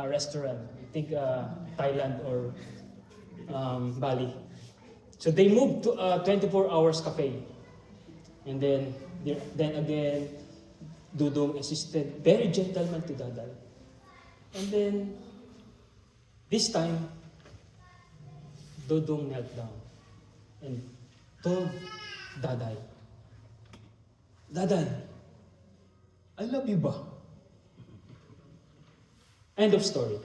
restaurant. I think Thailand or Bali. So they moved to a 24 hours cafe. And then again, Dudong assisted, very gentleman to Daday. And then, this time, Dudong knelt down and told Daday, Daday, I love you ba? End of story.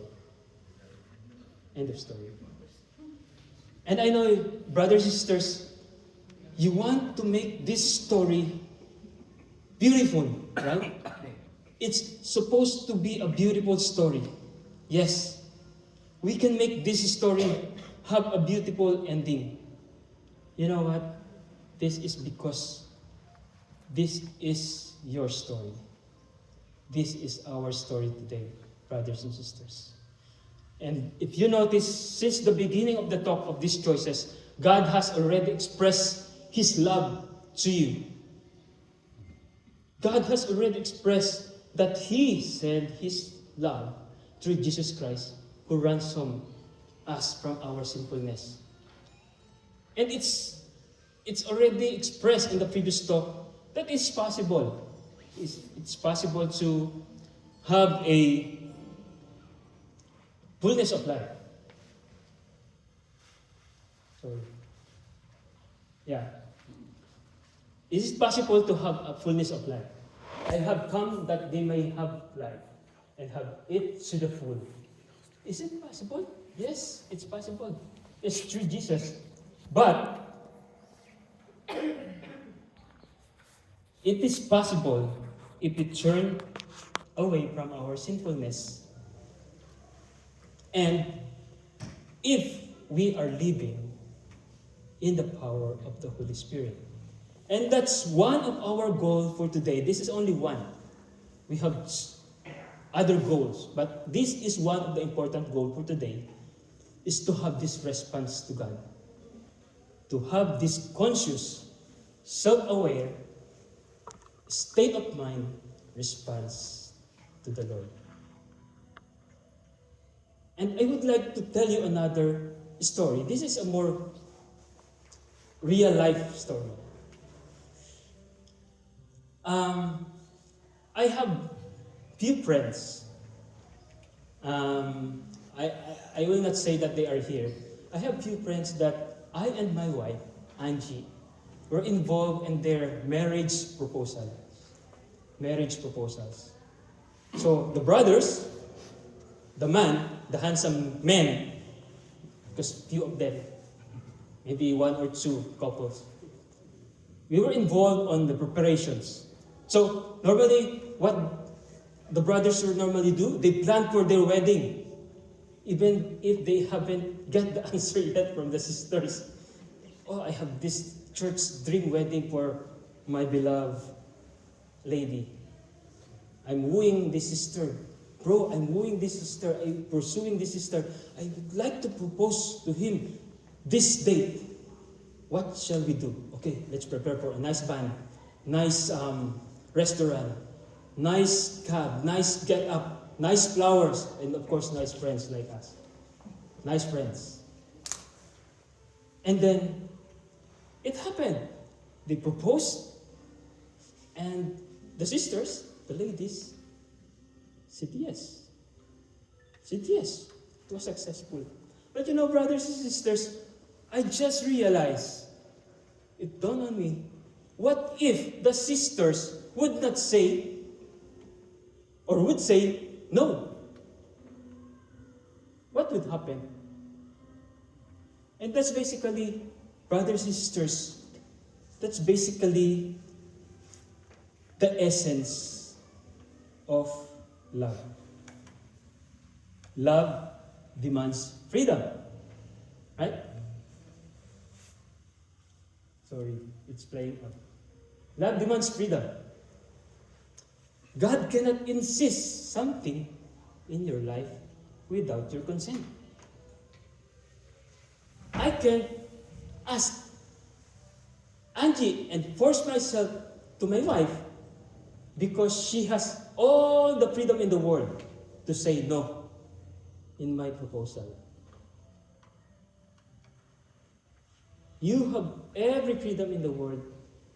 End of story. And I know, brothers and sisters, you want to make this story beautiful, right? It's supposed to be a beautiful story. Yes, we can make this story have a beautiful ending. You know what? This is because this is your story. This is our story today, brothers and sisters. And if you notice, since the beginning of the talk of these choices, God has already expressed His love to you. God has already expressed that He sent His love through Jesus Christ, who ransomed us from our sinfulness. And it's already expressed in the previous talk that it's possible. It's possible to have a fullness of life. Sorry. Yeah. Is it possible to have a fullness of life? I have come that they may have life and have it to the full. Is it possible? Yes, it's possible. It's through Jesus. But it is possible if we turn away from our sinfulness and if we are living in the power of the Holy Spirit. And that's one of our goals for today. This is only one. We have other goals, but this is one of the important goals for today, is to have this response to God. To have this conscious, self-aware, state of mind response to the Lord. And I would like to tell you another story. This is a more real life story. I have few friends. I will not say that they are here. I have few friends that I and my wife, Angie, were involved in their marriage proposals. So the brothers, the man, the handsome men, because few of them, maybe one or two couples, we were involved on the preparations. So normally, what the brothers would normally do, they plan for their wedding, even if they haven't got the answer yet from the sisters. Oh, I have this church dream wedding for my beloved lady. I'm wooing this sister. Bro, I'm wooing this sister. I'm pursuing this sister. I would like to propose to him this date. What shall we do? Okay, let's prepare for a nice band, nice restaurant, nice cab, nice get up, nice flowers, and of course, nice friends like us. Nice friends. And then, it happened. They proposed, and the sisters, the ladies, said yes. Said yes. It was successful. But you know, brothers and sisters, I just realized, it dawned on me, what if the sisters would not say, or would say no? What would happen? And that's basically, brothers and sisters, that's basically the essence of love. Love demands freedom. Right? Sorry, it's playing up. Love demands freedom. God cannot insist something in your life without your consent. I can ask Angie and force myself to my wife because she has all the freedom in the world to say no. in my proposal. You have every freedom in the world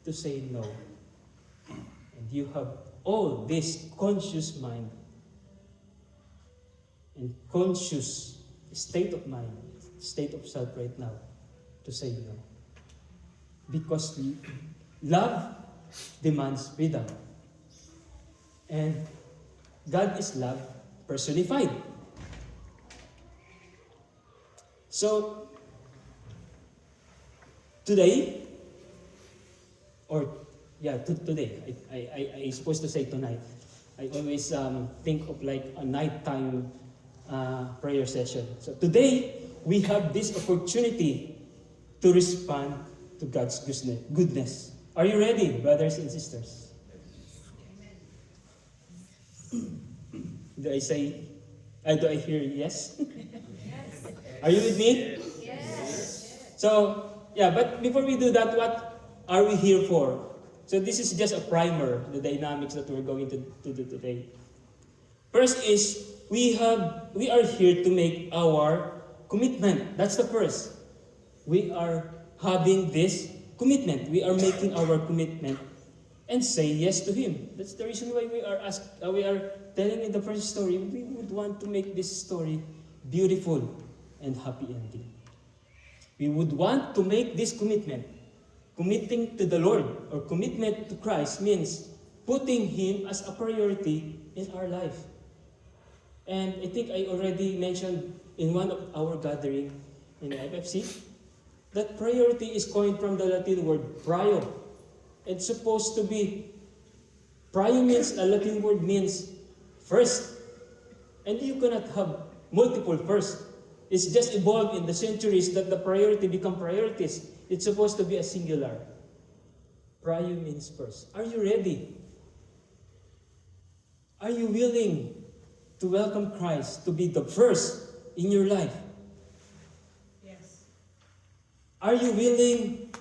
to say no. And you have all this conscious mind and conscious state of mind, state of self right now to say no. Because love demands freedom. And God is love personified. So, today, today, I supposed to say tonight, I always think of like a nighttime prayer session. So today, we have this opportunity to respond to God's goodness. Are you ready, brothers and sisters? Do I hear yes? Yes. Are you with me? Yes. So, but before we do that, what are we here for? So this is just a primer, the dynamics that we're going to do today. First is, we are here to make our commitment. That's the first. We are having this commitment. We are making our commitment and say yes to Him. That's the reason why we are telling in the first story, we would want to make this story beautiful and happy ending. We would want to make this commitment. Committing to the Lord or commitment to Christ means putting Him as a priority in our life. And I think I already mentioned in one of our gathering in FFC that priority is coined from the Latin word prio. It's supposed to be, prio means, a Latin word means first. And you cannot have multiple first. It's just evolved in the centuries that the priority become priorities. It's supposed to be a singular. Prio means first. Are you ready? Are you willing to welcome Christ to be the first in your life? Yes. Are you willing?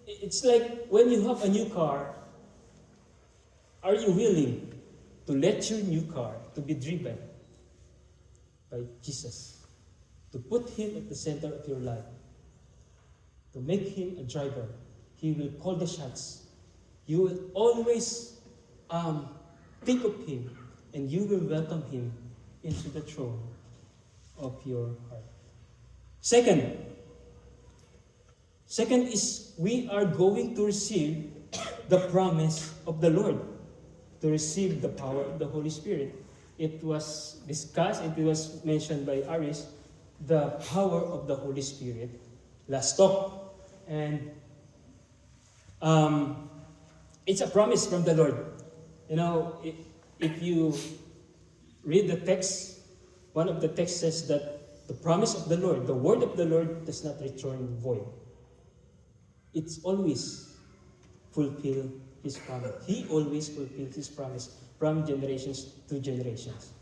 It's like when you have a new car, are you willing to let your new car to be driven by Jesus? To put Him at the center of your life? To make Him a driver? He will call the shots. You will always think of Him, and you will welcome Him into the throne of your heart. Second is, we are going to receive the promise of the Lord, to receive the power of the Holy Spirit. It was discussed, it was mentioned by Aris, the power of the Holy Spirit last talk. And it's a promise from the Lord. You know, if you read the text, one of the texts says that the promise of the Lord, the word of the Lord, does not return void. It's always fulfill His promise. He always fulfills His promise from generations to generations.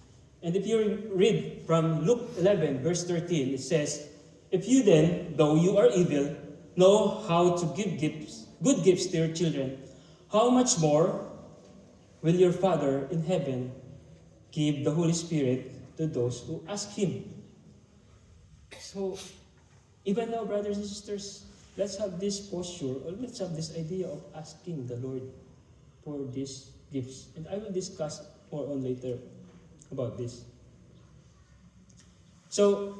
And if you read from Luke 11, verse 13, it says, "If you then, though you are evil, know how to give gifts, good gifts to your children, how much more will your Father in heaven give the Holy Spirit to those who ask Him?" So, even now, brothers and sisters, let's have this posture, or let's have this idea of asking the Lord for these gifts. And I will discuss more on later about this. So,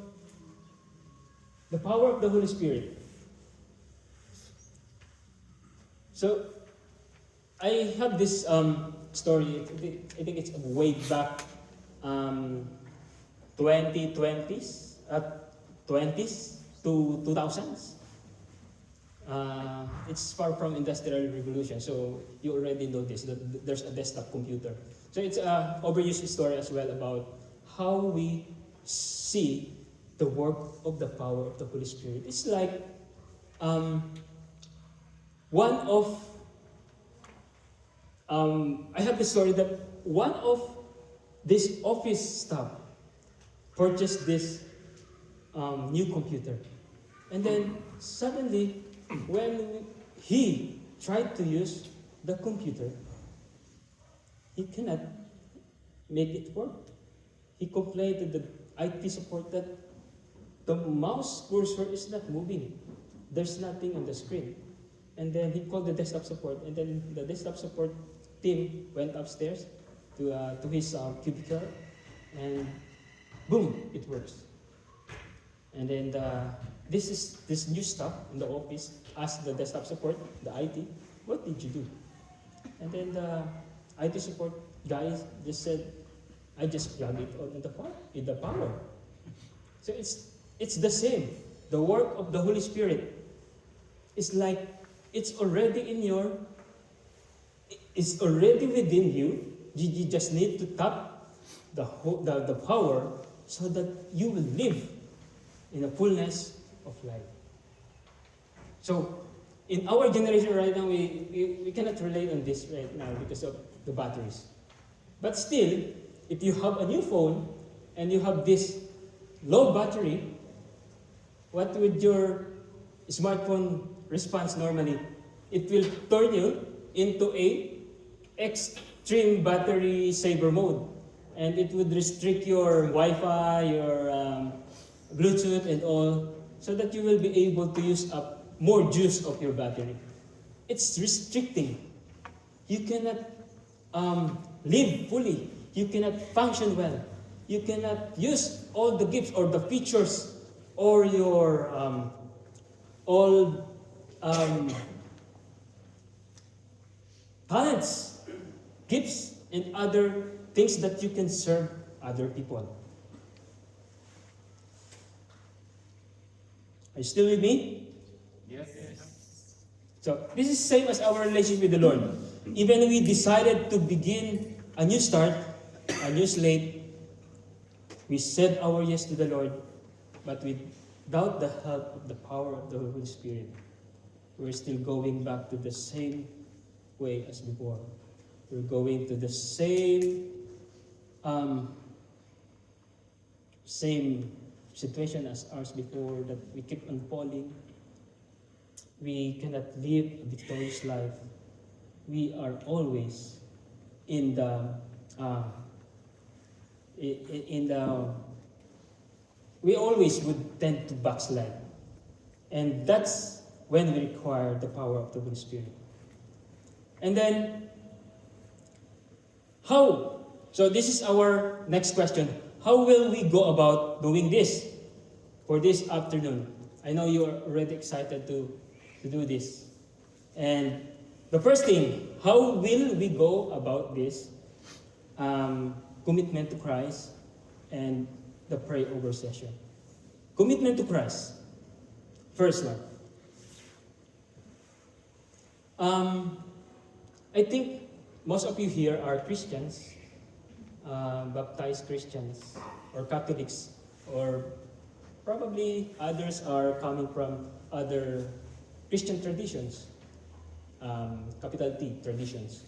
the power of the Holy Spirit. So, I have this story, I think it's way back 2020s, 20s to 2000s. It's far from industrial revolution, so you already know this, that there's a desktop computer. So it's an overused story as well about how we see the work of the power of the Holy Spirit. It's like one of I have the story that one of this office staff purchased this new computer. And then suddenly, when he tried to use the computer, he cannot make it work. He complained IT support that the mouse cursor is not moving. There's nothing on the screen. And then he called the desktop support, and then the desktop support team went upstairs to his cubicle, and boom, it works. And then this new staff in the office asked the desktop support, the IT, what did you do? And then the IT support guys just said, I just plug it on in the power. So it's the same. The work of the Holy Spirit is like it's already it's already within you. You just need to tap the power so that you will live in the fullness of life. So, in our generation right now, we cannot relate on this right now because of the batteries. But still, if you have a new phone and you have this low battery, what would your smartphone response normally? It will turn you into a extreme battery saver mode. And it would restrict your Wi-Fi, your Bluetooth and all, so that you will be able to use up more juice of your battery. It's restricting. You cannot live fully. You cannot function well. You cannot use all the gifts or the features or your all talents, gifts, and other things that you can serve other people. Are you still with me? Yes. So this is same as our relationship with the Lord. Even we decided to begin a new start, a new slate, we said our yes to the Lord, but without the help of the power of the Holy Spirit, we're still going back to the same way as before. We're going to the same situation as ours before, that we keep on falling. We cannot live a victorious life. We are always in the we always would tend to backslide, and that's when we require the power of the Holy Spirit. And then, how? So this is our next question. How will we go about doing this for this afternoon? I know you are already excited to do this. And the first thing, how will we go about this commitment to Christ and the pray over session? Commitment to Christ. First one. I think most of you here are Christians, baptized Christians, or Catholics, or probably others are coming from other Christian traditions, capital T traditions,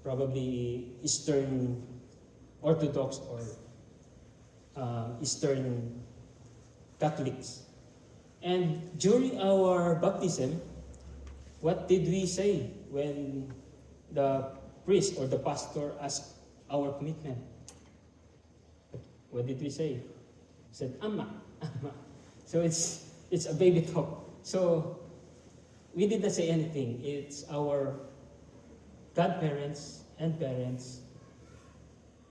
probably Eastern Orthodox or Eastern Catholics. And during our baptism, what did we say when the priest or the pastor asked our commitment? What did we say? We said, Amma, Amma. So it's a baby talk. So we did not say anything. It's our godparents and parents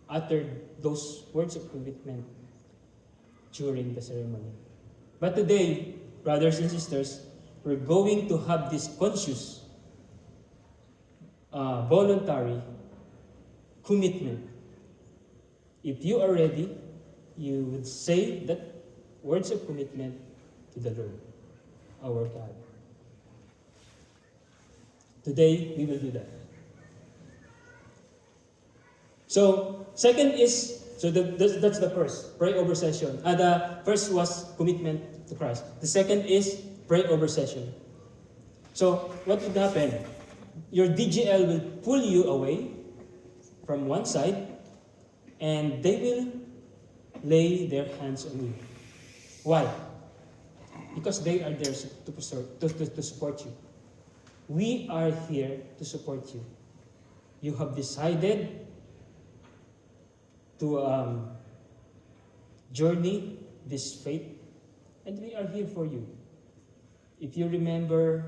uttered those words of commitment during the ceremony. But today, brothers and sisters, we're going to have this conscious, voluntary commitment. If you are ready, you would say that words of commitment to the Lord, our God. Today, we will do that. So, second is, that's the first, pray over session. The first was commitment to Christ. The second is pray over session. So, what would happen? Your DGL will pull you away from one side, and they will lay their hands on you. Why? Because they are there to support you. We are here to support you. You have decided to journey, this faith, and we are here for you. If you remember,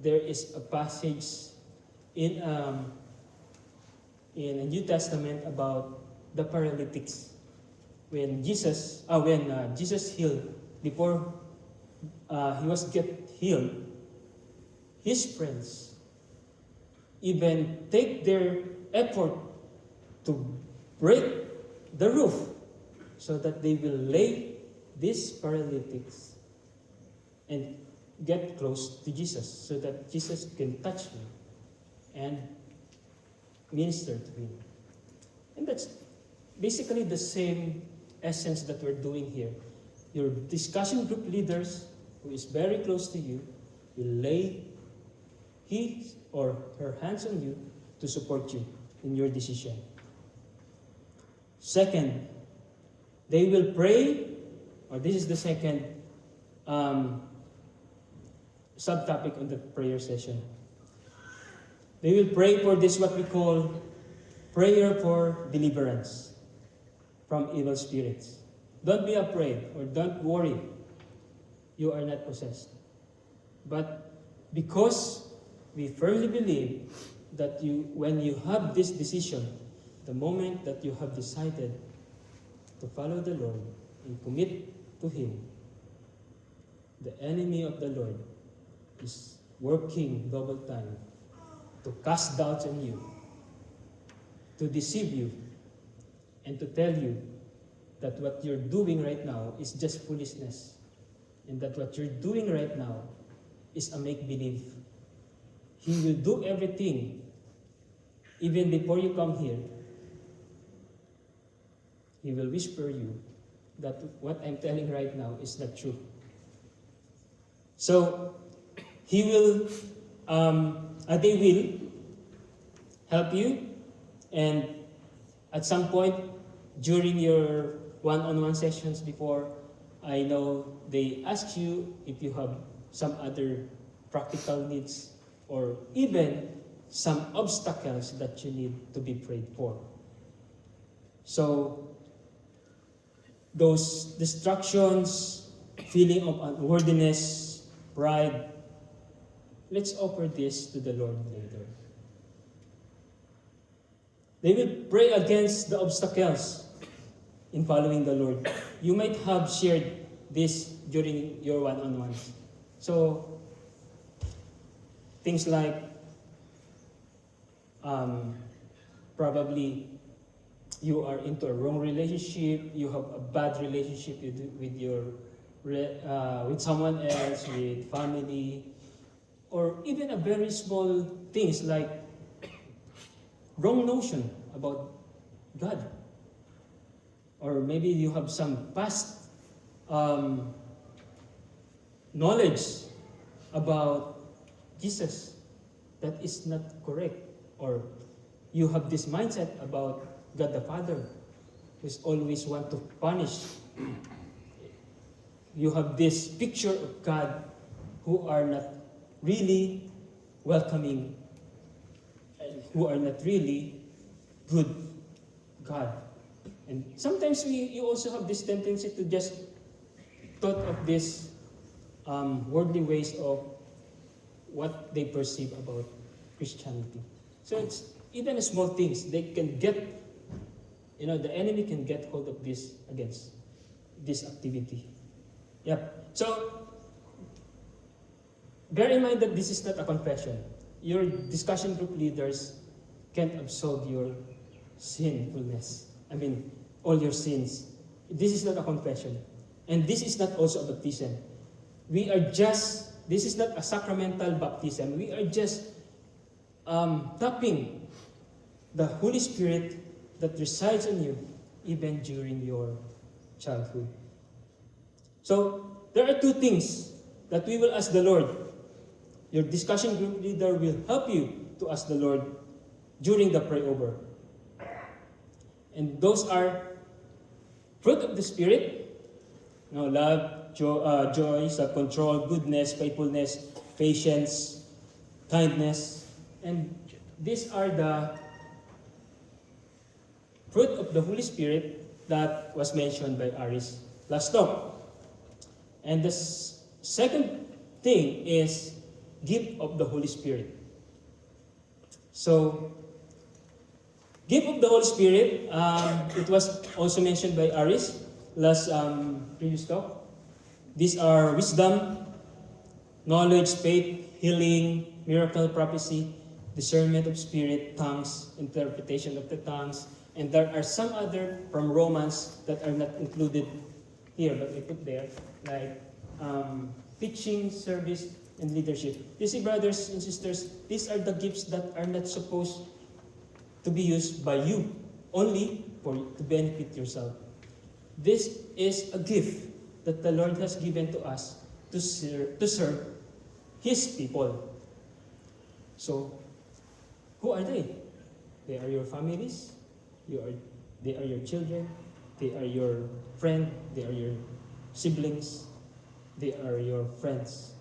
there is a passage in a New Testament about the paralytics. When Jesus healed, before he was get healed, his friends even take their effort to break the roof so that they will lay these paralytics and get close to Jesus so that Jesus can touch him and minister to him. And that's basically the same essence that we're doing here. Your discussion group leaders, who is very close to you, will lay his or her hands on you to support you in your decision. Second, they will pray, or this is the second subtopic on the prayer session. They will pray for this, what we call prayer for deliverance from evil spirits. Don't be afraid or don't worry. You are not possessed. But because we firmly believe that when you have this decision, the moment that you have decided to follow the Lord and commit to Him, the enemy of the Lord is working double time to cast doubts on you, to deceive you, and to tell you that what you're doing right now is just foolishness, and that what you're doing right now is a make-believe. He will do everything, even before you come here. He will whisper you that what I'm telling right now is not true. So, they will help you, and at some point during your one-on-one sessions before, I know they ask you if you have some other practical needs or even some obstacles that you need to be prayed for. So, those distractions, feeling of unworthiness, pride, let's offer this to the Lord later. They will pray against the obstacles in following the Lord. You might have shared this during your one-on-ones. So, things like probably you are into a wrong relationship, you have a bad relationship with someone else, with family, or even a very small things like wrong notion about God. Or maybe you have some past knowledge about Jesus that is not correct. Or you have this mindset about God the Father, who always want to punish. You have this picture of God who are not really welcoming, and who are not really good God. And sometimes you also have this tendency to just thought of this worldly ways of what they perceive about Christianity. So it's even small things, they can get, the enemy can get hold of this against this activity. Yep. So, bear in mind that this is not a confession. Your discussion group leaders can't absolve your sinfulness. All your sins. This is not a confession. And this is not also a baptism. This is not a sacramental baptism. We are just tapping the Holy Spirit that resides in you even during your childhood. So, there are two things that we will ask the Lord. Your discussion group leader will help you to ask the Lord during the pray-over. And those are fruit of the Spirit, love, joy, self-control, goodness, faithfulness, patience, kindness. And these are the fruit of the Holy Spirit that was mentioned by Aris last talk. And the second thing is gift of the Holy Spirit. So, gift of the Holy Spirit, it was also mentioned by Aris last previous talk. These are wisdom, knowledge, faith, healing, miracle, prophecy, discernment of spirit, tongues, interpretation of the tongues, and there are some other from Romans that are not included here, but we put there, like teaching, service, and leadership. You see, brothers and sisters, these are the gifts that are not supposed to be used by you, only to benefit yourself. This is a gift that the Lord has given to us to serve His people. So, who are they? They are your families, they are your children, they are your friend, they are your siblings, they are your friends.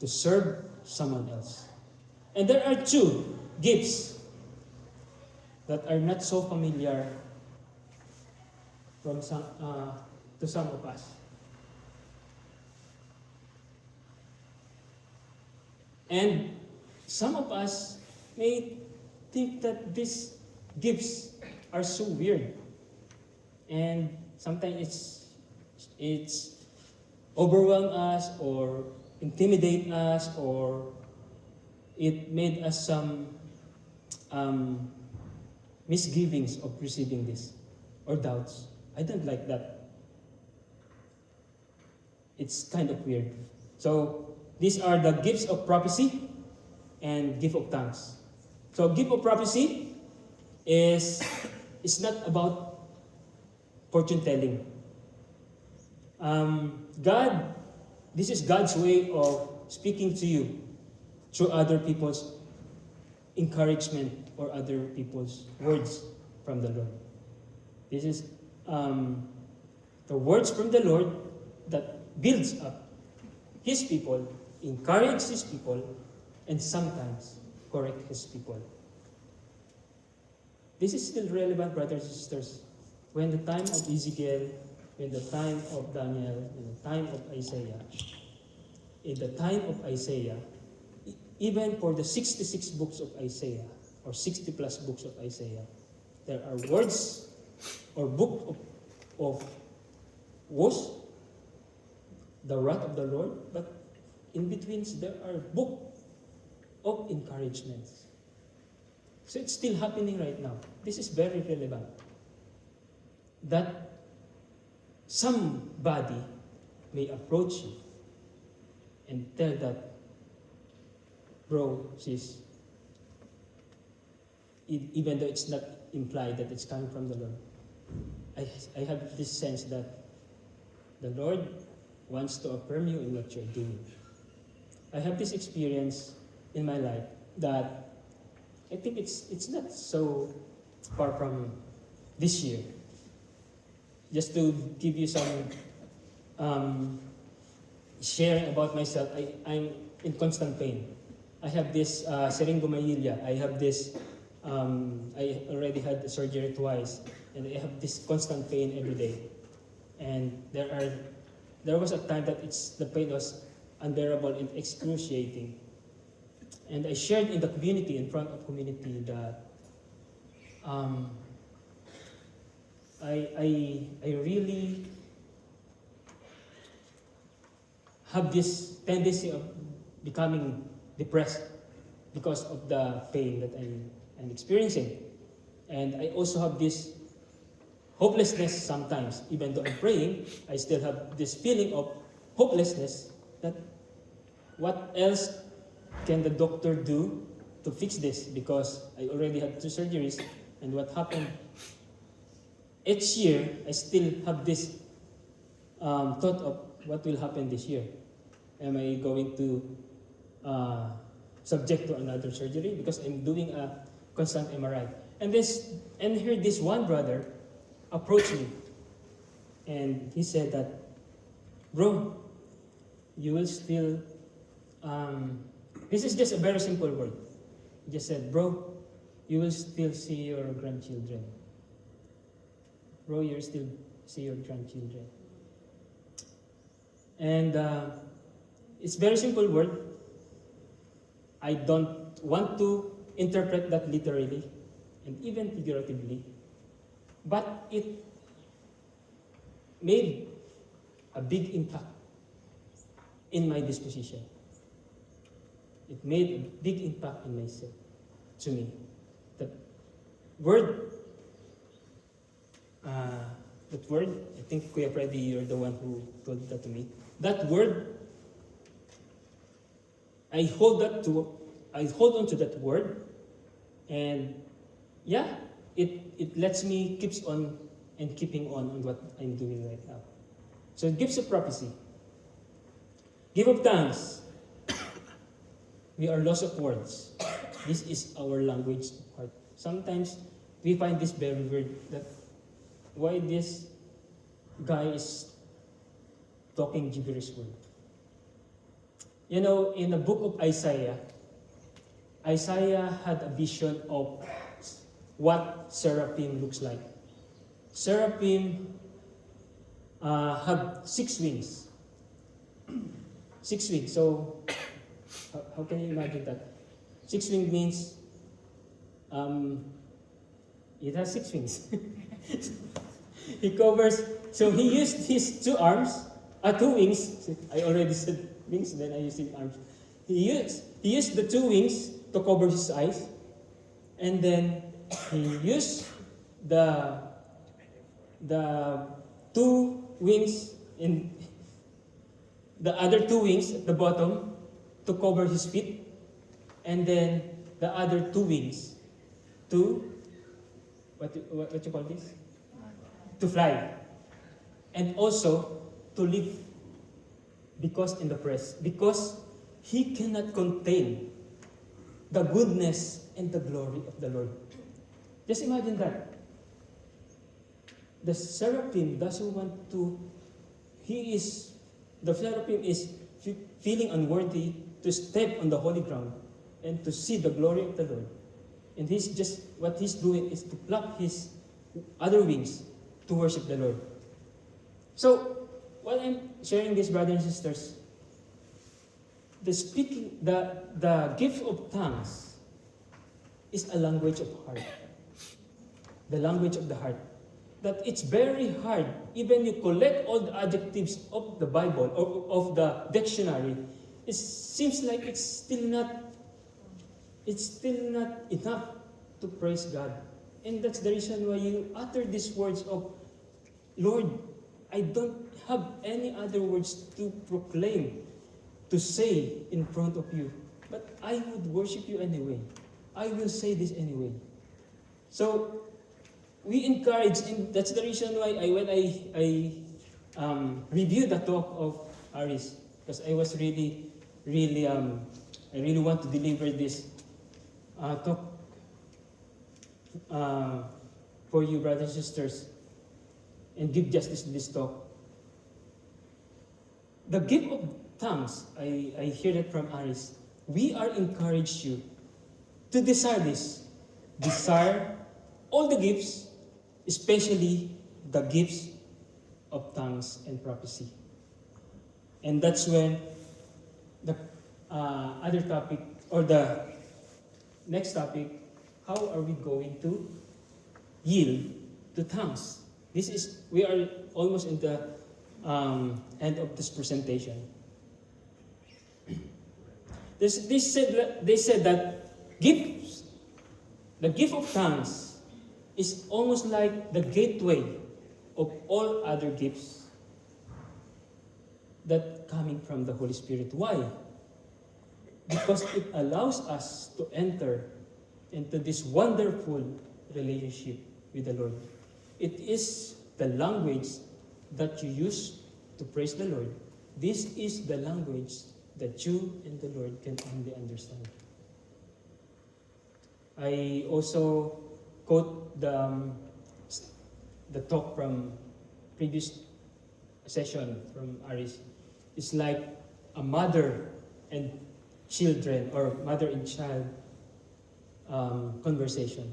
To serve someone else. And there are two gifts that are not so familiar from to some of us. And some of us may think that these gifts are so weird. And sometimes it's overwhelm us or intimidate us, or it made us some misgivings of receiving this, or doubts. I don't like that. It's kind of weird. So these are the gifts of prophecy and gift of tongues. So gift of prophecy is not about fortune telling. This is God's way of speaking to you through other people's encouragement or other people's words from the Lord. This is the words from the Lord that builds up His people, encourages His people, and sometimes correct His people. This is still relevant, brothers and sisters. When the time of Ezekiel, when the time of Daniel, in the time of Isaiah, in the time of Isaiah, even for the 66 books of Isaiah, or 60 plus books of Isaiah, there are words or book of woes, the wrath of the Lord, but in between there are book of encouragements. So it's still happening right now. This is very relevant. That somebody may approach you and tell that, bro, sis, even though it's not implied that it's coming from the Lord, I have this sense that the Lord wants to affirm you in what you're doing. I have this experience in my life that I think it's not so far from this year. Just to give you some sharing about myself, I'm in constant pain. I have this syringomyelia. I have this, I already had the surgery twice, and I have this constant pain every day. And there was a time that the pain was unbearable and excruciating. And I shared in the community, in front of community, that I really have this tendency of becoming depressed because of the pain that I'm experiencing. And I also have this hopelessness sometimes. Even though I'm praying, I still have this feeling of hopelessness that what else can the doctor do to fix this? Because I already had 2 surgeries, and what happened each year, I still have this thought of what will happen this year. Am I going to subject to another surgery? Because I'm doing a constant MRI. And here this one brother approached me, and he said that, bro, you will still, this is just a very simple word. He just said, bro, you will still see your grandchildren. Roy, you still see your grandchildren. And it's very simple word. I don't want to interpret that literally and even figuratively, but it made a big impact in my disposition. It made a big impact in myself, to me. That word, I think Kuya Freddy, you're the one who told that to me. That word, I hold on to that word, and yeah, it lets me keeps on and keeping on what I'm doing right now. So it gives a prophecy. Give of thanks. We are lost of words. This is our language of heart. Sometimes we find this very weird that why this guy is talking gibberish word. You know, in the book of Isaiah, Isaiah had a vision of what seraphim looks like. Seraphim have 6 wings. 6 wings. So, how can you imagine that? 6 wings means it has 6 wings. He covers. So he used his 2 arms, 2 wings. I already said wings, then I used his arms. He used the 2 wings to cover his eyes, and then he used the 2 wings in the other 2 wings at the bottom to cover his feet, and then the other 2 wings to what you call this? To fly, and also to live. Because in the press, because he cannot contain the goodness and the glory of the Lord. Just imagine that. The seraphim doesn't want to, the seraphim is feeling unworthy to step on the holy ground and to see the glory of the Lord. And what he's doing is to pluck his other wings to worship the Lord. So, while I'm sharing this, brothers and sisters, the gift of tongues is a language of heart. The language of the heart. That it's very hard, even you collect all the adjectives of the Bible or of the dictionary, it seems like it's still not enough to praise God. And that's the reason why you utter these words of, Lord, I don't have any other words to proclaim, to say in front of you. But I would worship you anyway. I will say this anyway. So, we encourage, and that's the reason why when I reviewed the talk of Aris, because I was really I really want to deliver this talk for you, brothers and sisters, and give justice to this talk. The gift of tongues, I hear that from Aris. We are encouraged you to desire this. Desire all the gifts, especially the gifts of tongues and prophecy. And that's when the other topic, or the next topic, how are we going to yield to tongues? We are almost in the end of this presentation. They said that the gift of tongues is almost like the gateway of all other gifts that coming from the Holy Spirit. Why? Because it allows us to enter into this wonderful relationship with the Lord. It is the language that you use to praise the Lord. This is the language that you and the Lord can only understand. I also quote the talk from previous session from Aris. It's like a mother and children, or mother and child conversation.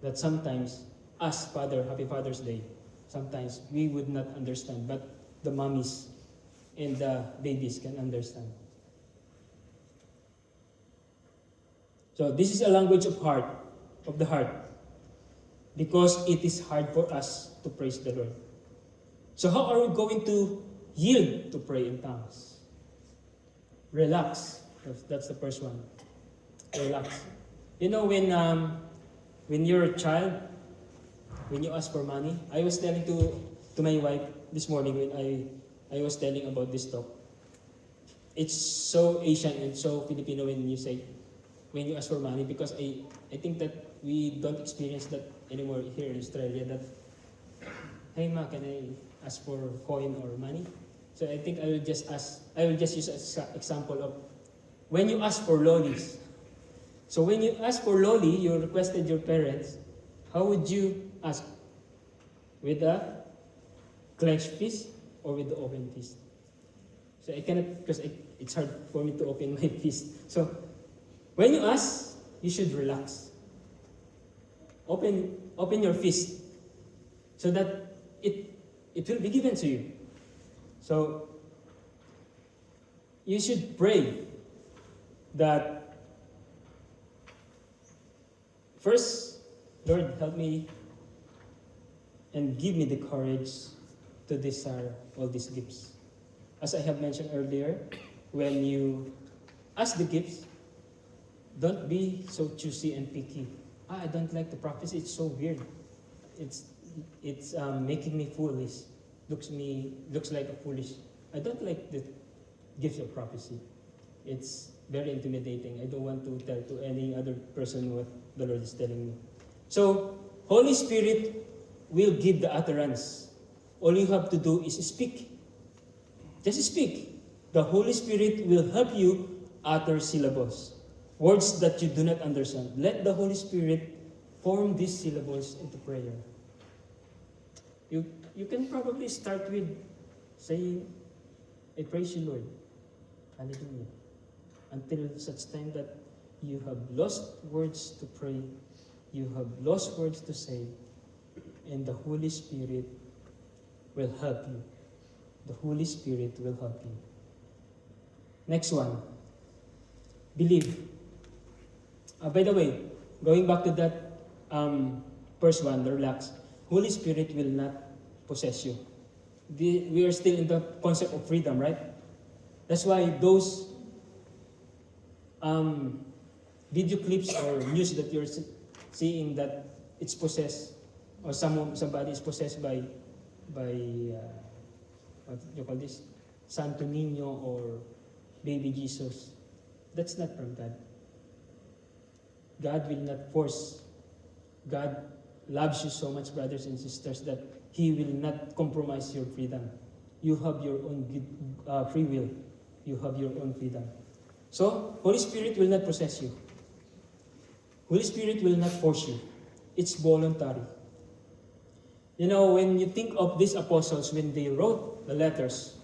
That sometimes us, Father, Happy Father's Day, sometimes we would not understand, but the mommies and the babies can understand. So this is a language of the heart, because it is hard for us to praise the Lord. So how are we going to yield to pray in tongues? Relax. That's the first one. Relax. You know, when you're a child, when you ask for money, I was telling to my wife this morning when I was telling about this talk. It's so Asian and so Filipino when you ask for money, because I think that we don't experience that anymore here in Australia, that, hey ma, can I ask for coin or money? So I think I will just use an example of when you ask for lollies. So when you ask for lolly, you requested your parents, how would you ask? With a clenched fist or with the open fist? So I cannot, because it's hard for me to open my fist. So when you ask, you should relax. Open your fist so that it will be given to you. So you should pray that first, Lord, help me and give me the courage to desire all these gifts. As I have mentioned earlier, when you ask the gifts, don't be so choosy and picky. I don't like the prophecy, it's so weird. It's making me foolish. Looks like a foolish. I don't like the gift of prophecy. It's very intimidating. I don't want to tell to any other person what the Lord is telling me. So, Holy Spirit will give the utterance. All you have to do is speak. Just speak. The Holy Spirit will help you utter syllables, words that you do not understand. Let the Holy Spirit form these syllables into prayer. You can probably start with saying, I praise you, Lord. Hallelujah. Until such time that you have lost words to pray, you have lost words to say, and the Holy Spirit will help you. The Holy Spirit will help you. Next one. Believe. By the way, going back to that first one, relax. Holy Spirit will not possess you. We are still in the concept of freedom, right? That's why those video clips or news that you're seeing that it's possessed, or somebody is possessed by what you call this, Santo Niño or Baby Jesus, that's not from God. God will not force. God loves you so much, brothers and sisters, that He will not compromise your freedom. You have your own free will. You have your own freedom. So, Holy Spirit will not possess you. Holy Spirit will not force you. It's voluntary. You know, when you think of these apostles, when they wrote the letters,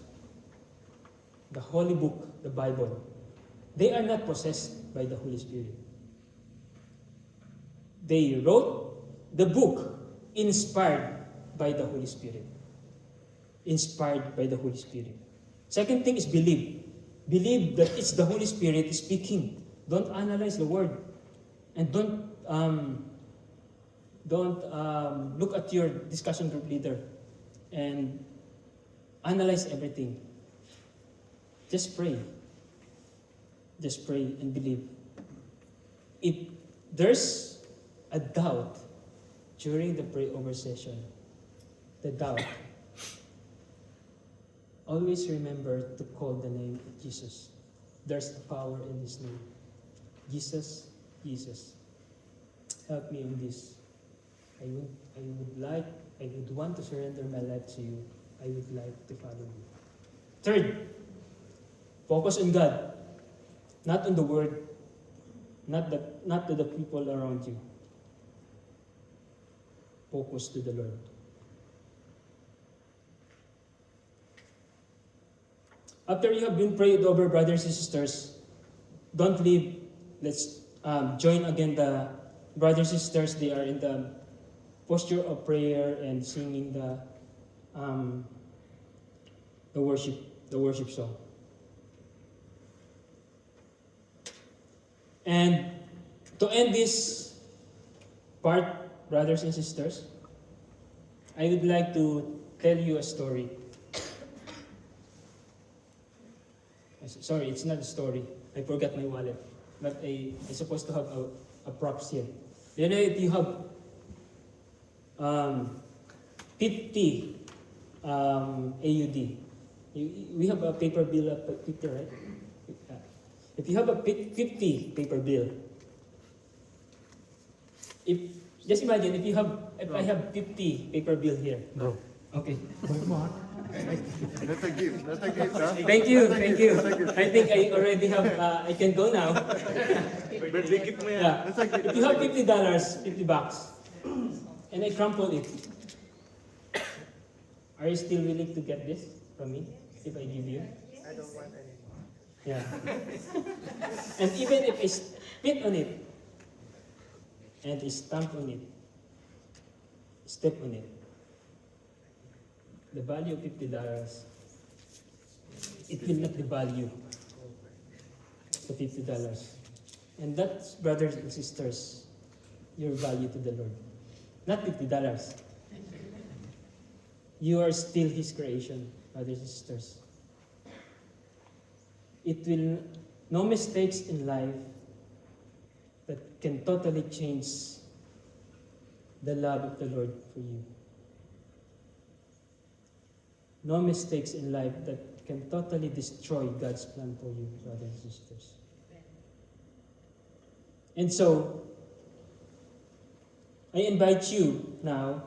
the Holy Book, the Bible, they are not possessed by the Holy Spirit. They wrote the book inspired by the Holy Spirit. Inspired by the Holy Spirit. Second thing is believe. Believe that it's the Holy Spirit speaking. Don't analyze the word. And don't look at your discussion group leader and analyze everything. Just pray. Just pray and believe. If there's a doubt during the pray-over session, the doubt, always remember to call the name of Jesus. There's power in His name. Jesus, Jesus, help me in this. I would want to surrender my life to you. I would like to follow you. Third, focus on God, not on the word, not to the people around you. Focus to the Lord. After you have been prayed over, brothers and sisters, don't leave. Let's join again the brothers and sisters. They are in the posture of prayer and singing the worship song. And to end this part, brothers and sisters, I would like to tell you a story. Sorry, it's not a story. I forgot my wallet. But I'm supposed to have a props here. You know, if you have 50 AUD, we have a paper bill of 50, right? If you have a 50 paper bill, just imagine if I have 50 paper bill here. Bro. Okay. That's a gift. That's a gift, huh? Thank you. I think I already have, I can go now. Birthday gift mo yan. Yeah. That's a gift. If you have $50, $50, and I crumple it, are you still willing to get this from me if I give you? I don't want any. Yeah. And even if I spit on it, and I stamp on it, step on it, the value of $50, it will not devalue the $50. And that's, brothers and sisters, your value to the Lord. Not $50. You are still His creation, brothers and sisters. It will, no mistakes in life that can totally change the love of the Lord for you. No mistakes in life that can totally destroy God's plan for you, brothers and sisters. And so, I invite you now,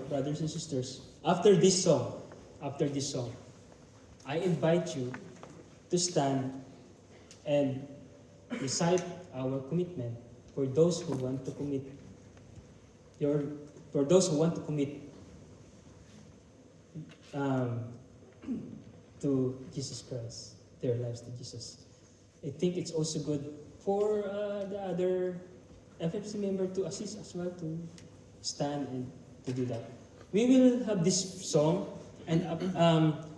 brothers and sisters, after this song, I invite you to stand and recite our commitment for those who want to commit to Jesus Christ, their lives to Jesus. I think it's also good for the other FFC member to assist as well, to stand and to do that. We will have this song, and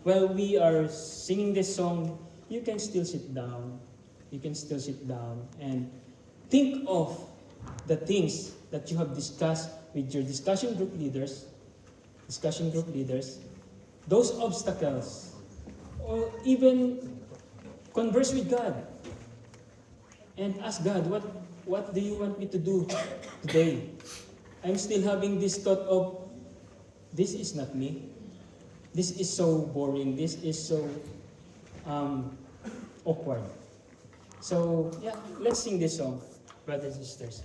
while we are singing this song, you can still sit down. You can still sit down and think of the things that you have discussed with your discussion group leaders, those obstacles, or even converse with God and ask God, what do you want me to do today? I'm still having this thought of, this is not me. This is so boring. This is so awkward. So, yeah, let's sing this song, brothers and sisters.